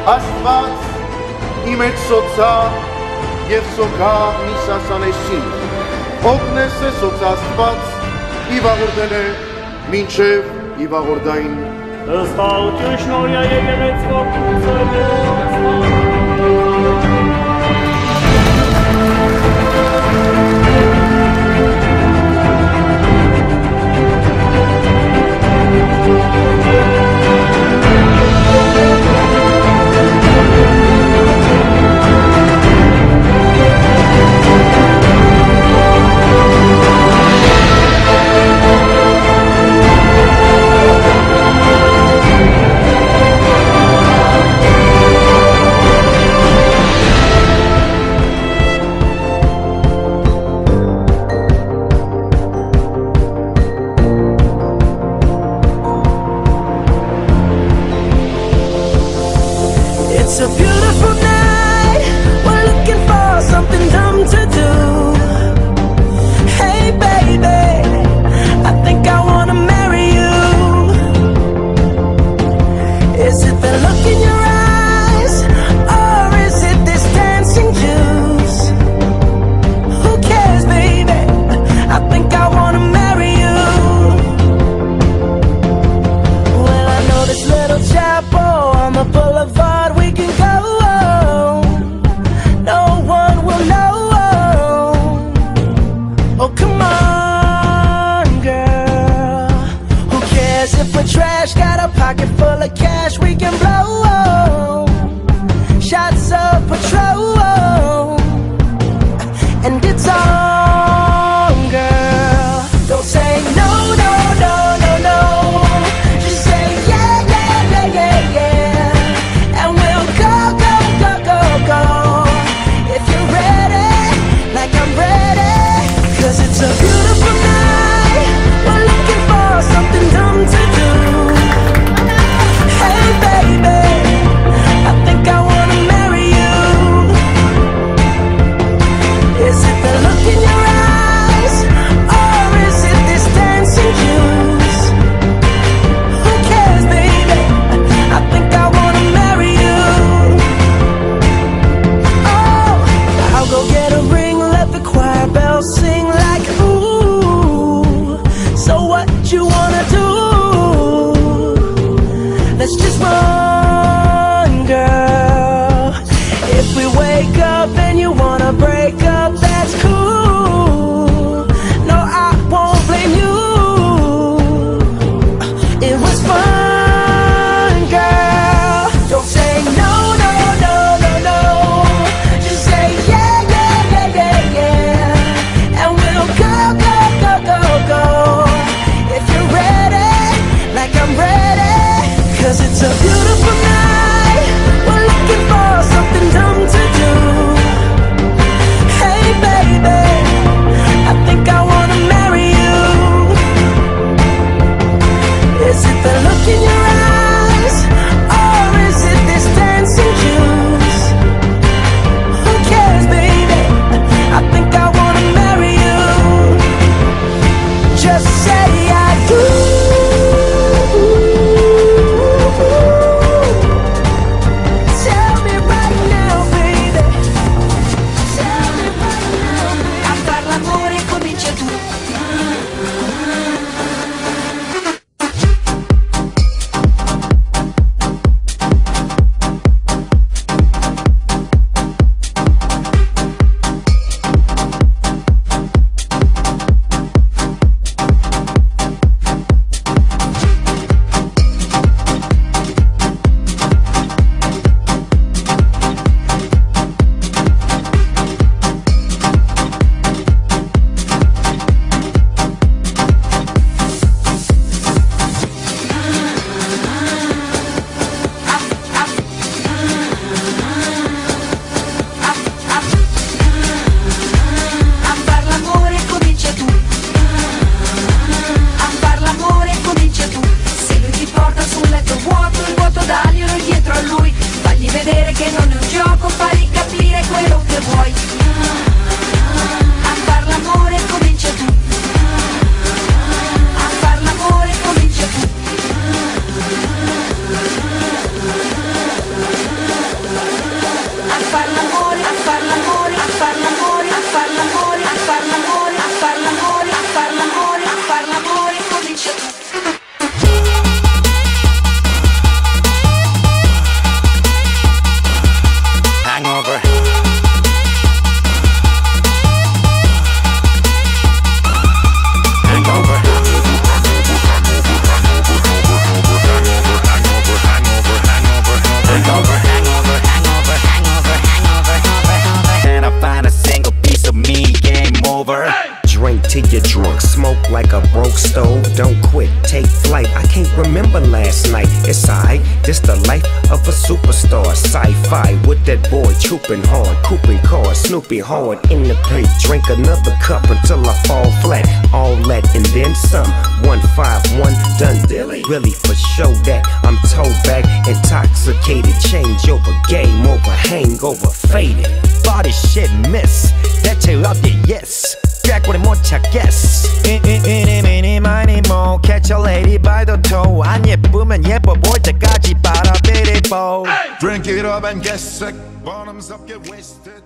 Աստված իմ հետ սոցա և սոքա մի սասանեսին, օգնես է սոց Աստված իվաղորդել է մինչև իվաղորդային։ Ըստաղություն շնորհյա եկեղեցվա կուցել է It's a beautiful night, we're looking for something dumb to do. Hey baby, I think I wanna marry you. Is it the look in your eyes, or is it this dancing juice? Who cares baby, I think I wanna marry you. Well, I know this little chapel on the boulevard we can go. No one will know. Alright, this the life of a superstar. Sci-fi with that boy trooping hard, cooping cars, snooping hard in the paint. Drink another cup until I fall flat. All that and then some. 151 done dilly. Really for show that I'm toe back, intoxicated. Change over, game over, hangover, faded. Body shit miss 대체 어디 yes 꾀꼬리 못 찾겠어 이니 많이 뭐 catch a lady by the toe 안 예쁘면 예뻐 보일 때까지 빨아들이고 Drink it up and get sick bottoms up get wasted